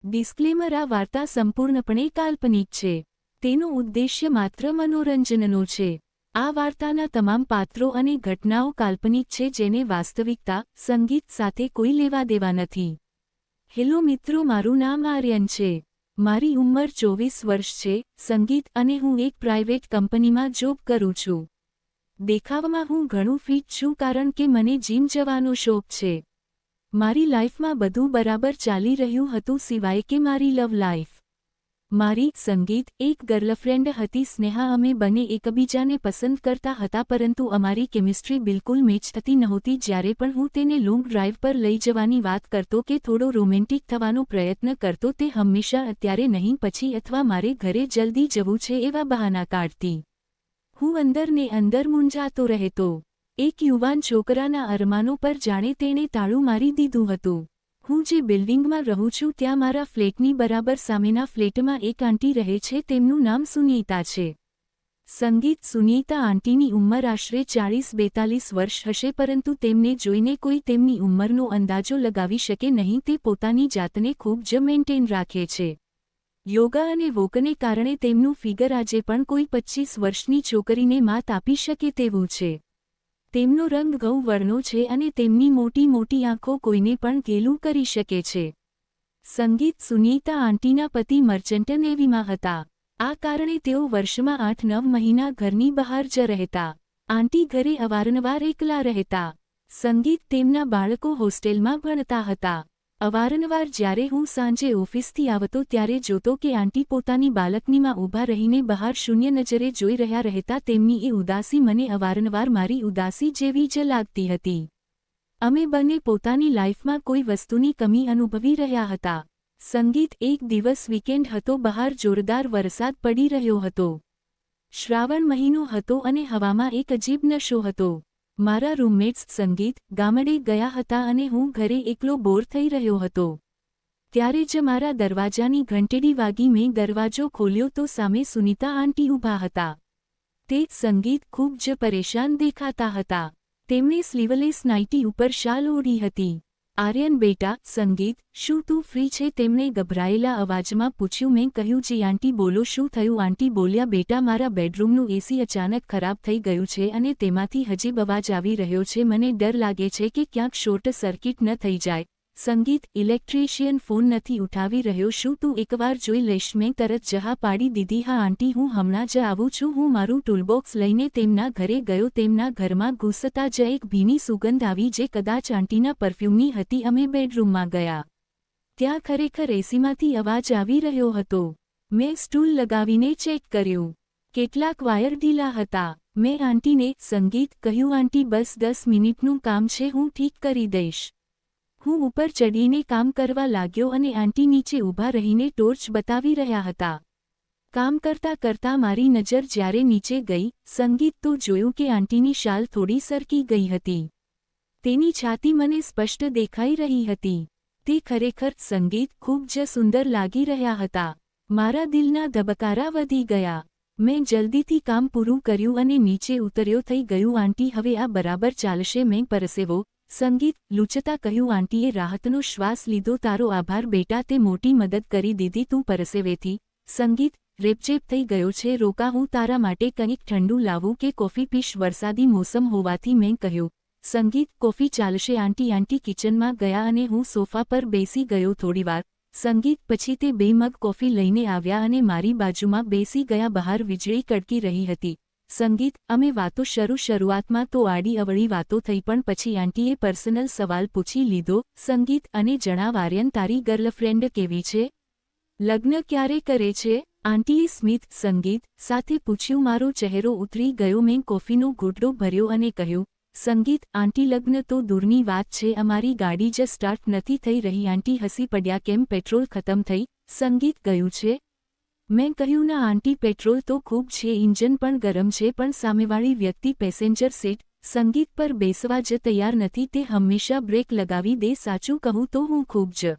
Disclaimer: આ વાર્તા સંપૂર્ણપણે કાલ્પનિક છે. તેનો ઉદ્દેશ્ય માત્ર મનોરંજનનો છે. આ વાર્તાના તમામ પાત્રો અને ઘટનાઓ કાલ્પનિક છે જેને વાસ્તવિકતા, સંગીત સાથે કોઈ લેવાદેવા નથી. હેલો મિત્રો, મારું નામ આર્યન છે. મારી ઉંમર 24 વર્ષ છે. સંગીત અને હું એક પ્રાઇવેટ કંપનીમાં જોબ કરું છું. દેખાવમાં હું ઘણું ફિટ છું કારણ કે મને જીમ જવાનો શોખ છે. મારી લાઈફમાં બધું બરાબર ચાલી રહ્યું હતું સિવાય કે મારી લવ લાઈફ. મારી સંગીત એક ગર્લફ્રેન્ડ હતી, સ્નેહા. અમે બંને એકબીજાને પસંદ કરતા હતા પરંતુ અમારી કેમિસ્ટ્રી બિલકુલ મેચ થતી નહોતી. જ્યારે પણ હું તેને લોંગ ડ્રાઈવ પર લઈ જવાની વાત કરતો કે થોડો રોમેન્ટિક થવાનો પ્રયત્ન કરતો, તે હંમેશા અત્યારે નહીં, પછી અથવા મારે ઘરે જલ્દી જવું છે એવા બહાના કાઢતી. હું અંદર ને અંદર મૂંઝાતો રહેતો. એક યુવાન છોકરાના અરમાનો પર જાણે તેણે તાળું મારી દીધું હતું. હું જે બિલ્ડિંગમાં રહું છું ત્યાં મારા ફ્લેટની બરાબર સામેના ફ્લેટમાં એક આંટી રહે છે. તેમનું નામ સુનીતા છે. સંગીત: સુનીતા આંટીની ઉંમર આશરે 40-42 વર્ષ હશે, પરંતુ તેમને જોઈને કોઈ તેમની ઉંમરનો અંદાજો લગાવી શકે નહીં. તે પોતાની જાતને ખૂબ જ મેન્ટેન રાખે છે. યોગા અને વોકને કારણે તેમનું ફિગર આજે પણ કોઈ 25 વર્ષની છોકરીને માત આપી શકે તેવું છે. તેમનો રંગ ઘઉં વર્ણનો છે અને તેમની મોટી મોટી આંખો કોઈને પણ ઘેલું કરી શકે છે. સંગીત: સુનીતા આંટીના પતિ મર્ચન્ટ નેવીમાં હતા. આ કારણે તેઓ વર્ષમાં 8-9 મહિના ઘરની બહાર જ રહેતા. આંટી ઘરે અવારનવાર એકલા રહેતા. સંગીત: તેમના બાળકો હોસ્ટેલમાં ભણતા હતા. અવારનવાર જ્યારે હું સાંજે ઓફિસથી આવતો ત્યારે જોતો કે આંટી પોતાની બાલ્કનીમાં ઊભા રહીને બહાર શૂન્ય નજરે જોઈ રહ્યા રહેતા. તેમની એ ઉદાસી મને અવારનવાર મારી ઉદાસી જેવી જ લાગતી હતી. અમે બંને પોતાની લાઈફમાં કોઈ વસ્તુની કમી અનુભવી રહ્યા હતા. સંગીત: એક દિવસ વીકેન્ડ હતો. બહાર જોરદાર વરસાદ પડી રહ્યો હતો. શ્રાવણ મહિનો હતો અને હવામાં એક અજીબ નશો હતો. મારા રૂમમેટ્સ સંગીત ગામડે ગયા હતા અને હું ઘરે એકલો બોર થઈ રહ્યો હતો. ત્યારે જ મારા દરવાજાની ઘંટડી વાગી. મેં દરવાજો ખોલ્યો તો સામે સુનીતા આંટી ઊભા હતા. તે સંગીત ખૂબ જ પરેશાન દેખાતા હતા. તેમણે સ્લીવલેસ નાઇટી ઉપર શાલ ઓઢી હતી. આર્યન બેટા, સંગીત, શું તું ફ્રી છે? તેમણે ગભરાયેલા અવાજમાં પૂછ્યું. મેં કહ્યું, જી આંટી, બોલો, શું થયું? આંટી બોલ્યા, બેટા, મારા બેડરૂમનું એસી અચાનક ખરાબ થઈ ગયું છે અને તેમાંથી હજીબ અવાજ આવી રહ્યો છે. મને ડર લાગે છે કે ક્યાંક શોર્ટ સર્કિટ ન થઈ જાય. સંગીત: ઇલેક્ટ્રિશિયન ફોન નથી ઉઠાવી રહ્યો. શું તું એકવાર જોઈ લઈશ? મેં તરત જહા પાડી દીધી. હા આંટી, હું હમણાં જ આવું છું. હું મારું ટૂલબોક્સ લઈને તેમના ઘરે ગયો. તેમના ઘરમાં ઘૂસતા જ એક ભીની સુગંધ આવી જે કદાચ આંટીના પરફ્યુમની હતી. અમે બેડરૂમમાં ગયા. ત્યાં ખરેખર એસીમાંથી અવાજ આવી રહ્યો હતો. મેં સ્ટૂલ લગાવીને ચેક કર્યું. કેટલાક વાયર ઢીલા હતા. મેં આંટીને સંગીત કહ્યું, આંટી, બસ 10 મિનિટનું કામ છે, હું ઠીક કરી દઈશ. હું ઉપર ચડીને કામ કરવા લાગ્યો અને આંટી નીચે ઊભા રહીને ટોર્ચ બતાવી રહ્યા હતા. કામ કરતા કરતા મારી નજર જ્યારે નીચે ગઈ, સંગીત, તો જોયું કે આંટીની શાલ થોડી સરકી ગઈ હતી. તેની છાતી મને સ્પષ્ટ દેખાઈ રહી હતી. તે ખરેખર સંગીત ખૂબ જ સુંદર લાગી રહ્યા હતા. મારા દિલના ધબકારા વધી ગયા. મેં જલ્દીથી કામ પૂરું કર્યું અને નીચે ઉતર્યો. થઈ ગયું આંટી, હવે આ બરાબર ચાલશે. મેં પરસેવો સંગીત લૂછતા કહ્યું. આંટીએ રાહતનો શ્વાસ લીધો. તારો આભાર બેટા, તે મોટી મદદ કરી દીધી તું પરસેવેથી. સંગીત: રેપઝેપ થઈ ગયો છે, રોકા, હું તારા માટે કંઈક ઠંડુ લાવું કે કોફી પીશ? વરસાદી મોસમ હોવાથી મેં કહ્યું. સંગીત: કોફી ચાલશે આંટી. આંટી કિચનમાં ગયા અને હું સોફા પર બેસી ગયો. થોડીવાર સંગીત પછી તે 2 મગ કોફી લઈને આવ્યા અને મારી બાજુમાં બેસી ગયા. બહાર વીજળી કડકી રહી હતી. સંગીત: અમે વાતો શરૂઆતમાં તો આડી અવળી વાતો થઈ, પણ પછી આંટીએ પર્સનલ સવાલ પૂછી લીધો. સંગીત: અને જણાવ આર્યન, તારી ગર્લફ્રેન્ડ કેવી છે? લગ્ન ક્યારે કરે છે? આંટીએ સ્મિત સંગીત સાથે પૂછ્યું. મારો ચહેરો ઉતરી ગયો. મેં કોફીનો ઘૂંટડો ભર્યો અને કહ્યું. સંગીત: આંટી, લગ્ન તો દૂરની વાત છે, અમારી ગાડી જ સ્ટાર્ટ નથી થઈ રહી. આંટી હસી પડ્યા. કેમ, પેટ્રોલ ખતમ થઈ? સંગીત: ગયું છે. મેં કહ્યું, ના આંટી, પેટ્રોલ તો ખૂબ છે, ઇન્જન પણ ગરમ છે, પણ સામેવાળી વ્યક્તિ પેસેન્જર સીટ સંગીત પર બેસવા જ તૈયાર નથી. તે હંમેશા બ્રેક લગાવી દે. સાચું કહું તો હું ખૂબ જ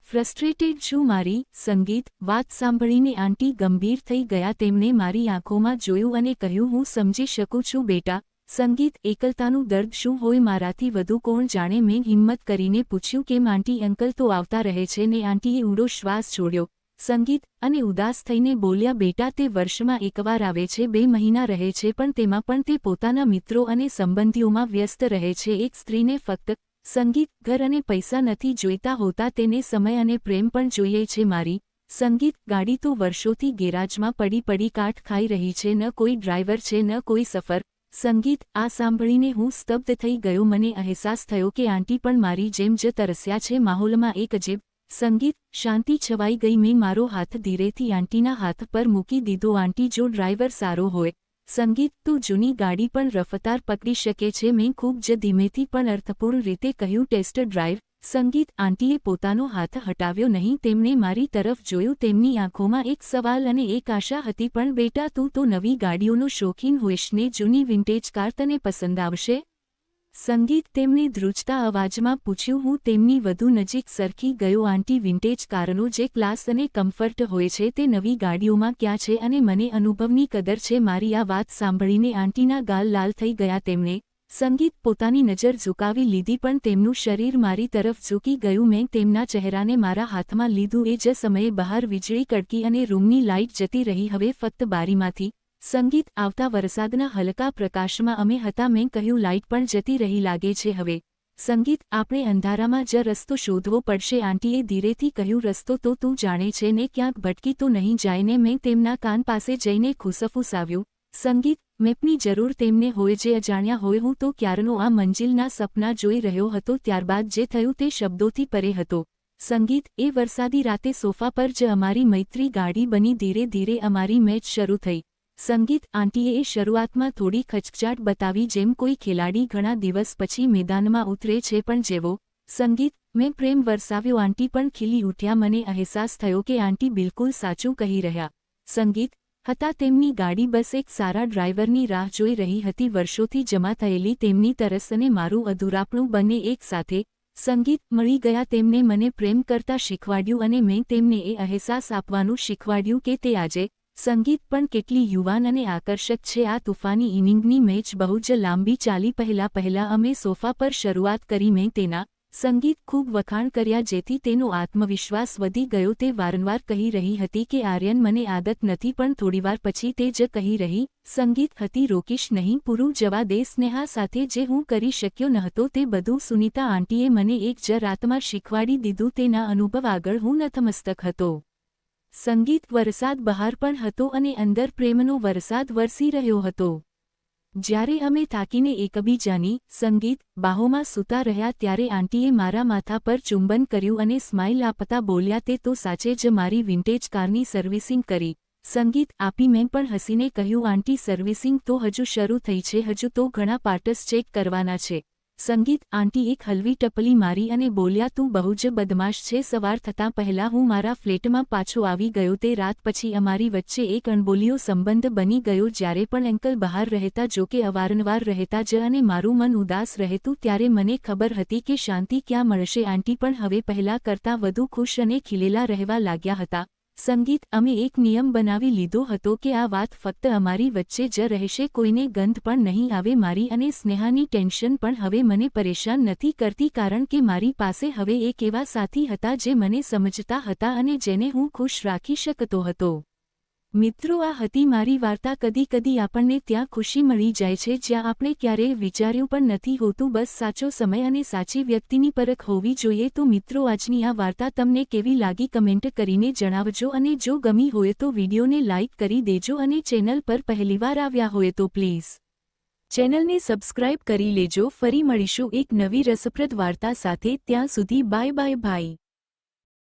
ફ્રસ્ટ્રેટેડ છું. મારી સંગીત વાત સાંભળીને આંટી ગંભીર થઈ ગયા. તેમણે મારી આંખોમાં જોયું અને કહ્યું, હું સમજી શકું છું બેટા. સંગીત એકલતાનું દર્દ શું હોય મારાથી વધુ કોણ જાણે મેં હિંમત કરીને પૂછ્યું કેમ આંટી અંકલ તો આવતા રહે છે ને આંટીએ ઊંડો શ્વાસ છોડ્યો સંગીત અને ઉદાસ થઈને બોલ્યા બેટા તે વર્ષમાં એકવાર આવે છે 2 મહિના રહે છે પણ તેમાં પણ તે પોતાના મિત્રો અને સંબંધીઓમાં વ્યસ્ત રહે છે એક સ્ત્રીને ફક્ત સંગીત ઘર અને પૈસા નથી જોઈતા હોતા તેને સમય અને પ્રેમ પણ જોઈએ છે મારી સંગીત ગાડી તો વર્ષોથી ગેરાજમાં પડી કાટ ખાઈ રહી છે ન કોઈ ડ્રાઈવર છે ન કોઈ સફર સંગીત આ સાંભળીને હું સ્તબ્ધ થઈ ગયો મને અહેસાસ થયો કે આંટી પણ મારી જેમ જ તરસ્યા છે માહોલમાં એક અજીબ સંગીત શાંતિ છવાઈ ગઈ મેં મારો હાથ ધીરેથી આંટીના હાથ પર મૂકી દીધો આંટી જો ડ્રાઈવર સારો હોય સંગીત તું જૂની ગાડી પણ રફતાર પકડી શકે છે મેં ખૂબ જ ધીમેથી પણ અર્થપૂર્ણ રીતે કહ્યું ટેસ્ટ ડ્રાઈવ સંગીત આંટીએ પોતાનો હાથ હટાવ્યો નહીં તેમણે મારી તરફ જોયું તેમની આંખોમાં એક સવાલ અને એક આશા હતી પણ બેટા તું તો નવી ગાડીઓનો શોખીન હોઈશ ને જૂની વિન્ટેજ કાર તને પસંદ આવશે સંગીત તેમણે ધ્રુજતા અવાજમાં પૂછ્યું હું તેમની વધુ નજીક સરકી ગયો આંટી વિન્ટેજ કારનો જે ક્લાસ અને કમ્ફર્ટ હોય છે તે નવી ગાડીઓમાં ક્યાં છે અને મને અનુભવની કદર છે મારી આ વાત સાંભળીને આંટીના ગાલ લાલ થઈ ગયા તેમણે સંગીત પોતાની નજર ઝુકાવી લીધી પણ તેમનું શરીર મારી તરફ ઝૂકી ગયું મેં તેમના ચહેરાને મારા હાથમાં લીધું એ જ સમયે બહાર વીજળી કડકી અને રૂમની લાઇટ જતી રહી હવે ફક્ત બારીમાંથી સંગીત આવતા વરસાદના હલકા પ્રકાશમાં અમે હતા મેં કહ્યું લાઇટ પણ જતી રહી લાગે છે હવે સંગીત આપણે અંધારામાં જ રસ્તો શોધવો પડશે આંટીએ ધીરેથી કહ્યું રસ્તો તો તું જાણે છે ને ક્યાંક ભટકી તો નહીં જાય ને મેં તેમના કાન પાસે જઈને ખુસફુસાવ્યું સંગીત મેપની જરૂર તેમને હોય જે અજાણ્યા હોય હું તો ક્યારનો આ મંજિલના સપના જોઈ રહ્યો હતો ત્યારબાદ જે થયું તે શબ્દોથી પરે હતો સંગીત એ વરસાદી રાતે સોફા પર જ અમારી મૈત્રી ગાઢી બની ધીરે ધીરે અમારી મેચ શરૂ થઈ સંગીત આંટીએ એ શરૂઆતમાં થોડી ખચખચાટ બતાવી જેમ કોઈ ખેલાડી ઘણા દિવસ પછી મેદાનમાં ઉતરે છે પણ જેવો સંગીત મેં પ્રેમ વરસાવ્યો આંટી પણ ખીલી ઉઠ્યા મને અહેસાસ થયો કે આંટી બિલકુલ સાચું કહી રહ્યા સંગીત હતા તેમની ગાડી બસ એક સારા ડ્રાઈવરની રાહ જોઈ રહી હતી વર્ષોથી જમા થયેલી તેમની તરસ અને મારું અધૂરાપણું બંને એક સાથે સંગીત મળી ગયા તેમને મને પ્રેમ કરતા શીખવાડ્યું અને મેં તેમને એ અહેસાસ આપવાનું શીખવાડ્યું કે તે આજે સંગીત પણ કેટલી યુવાન અને આકર્ષક છે આ તુફાની ઇનિંગની મેચ બહુ જ લાંબી ચાલી પહેલા અમે સોફા પર શરૂઆત કરી મેં તેના સંગીત ખૂબ વખાણ કર્યા જેથી તેનો આત્મવિશ્વાસ વધી ગયો તે વારંવાર કહી રહી હતી કે આર્યન મને આદત નથી પણ થોડીવાર પછી તે જ કહી રહી સંગીત હતી રોકીશ નહીં પૂરું જવા દે સ્નેહા સાથે જે હું કરી શક્યો નહોતો તે બધું સુનીતા આંટીએ મને એક જ રાતમાં શીખવાડી દીધું તેના અનુભવ આગળ હું નતમસ્તક હતો સંગીત વરસાદ બહાર પણ હતો અને અંદર પ્રેમનો વરસાદ વરસી રહ્યો હતો જ્યારે અમે થાકીને એકબીજાની સંગીત બાહોમાં સૂતા રહ્યા ત્યારે આંટીએ મારા માથા પર ચુંબન કર્યું અને સ્માઇલ આપતા બોલ્યા તે તો સાચે જ મારી વિન્ટેજ કારની સર્વિસિંગ કરી સંગીત આપી મેં પણ હસીને કહ્યું આંટી સર્વિસિંગ તો હજુ શરૂ થઈ છે હજુ તો ઘણા પાર્ટ્સ ચેક કરવાના છે સંગીત આંટી એક હલવી ટપલી મારી અને બોલ્યા તું બહુ જ બદમાશ છે સવાર થતાં પહેલાં હું મારા ફ્લેટમાં પાછો આવી ગયો તે રાત પછી અમારી વચ્ચે એક અણબોલિયો સંબંધ બની ગયો જ્યારે પણ અંકલ બહાર રહેતા જો કે અવારનવાર રહેતા જ અને મારું મન ઉદાસ રહેતું ત્યારે મને ખબર હતી કે શાંતિ ક્યાં મળશે આંટી પણ હવે પહેલાં કરતાં વધુ ખુશ અને ખીલેલા રહેવા લાગ્યા હતા સંગીત અમે એક નિયમ બનાવી લીધો હતો કે આ વાત ફક્ત અમારી વચ્ચે જ રહેશે કોઈને ગંધ પણ નહીં આવે મારી અને સ્નેહાની ટેન્શન પણ હવે મને પરેશાન નથી કરતી કારણ કે મારી પાસે હવે એક એવા સાથી હતા જે મને સમજતા હતા અને જેને હું ખુશ રાખી શકતો હતો મિત્રો આ હતી મારી વાર્તા કદી કદી આપણને ત્યાં ખુશી મળી જાય છે જ્યાં આપણે ક્યારેય વિચાર્યું પણ નથી હોતું બસ સાચો સમય અને સાચી વ્યક્તિની પરખ હોવી જોઈએ તો મિત્રો આજની આ વાર્તા તમને કેવી લાગી કમેન્ટ કરીને જણાવજો અને જો ગમી હોય તો વિડીયોને લાઇક કરી દેજો અને ચેનલ પર પહેલીવાર આવ્યા હોય તો પ્લીઝ ચેનલને સબસ્ક્રાઇબ કરી લેજો ફરી મળીશું એક નવી રસપ્રદ વાર્તા સાથે ત્યાં સુધી બાય બાય ભાઈ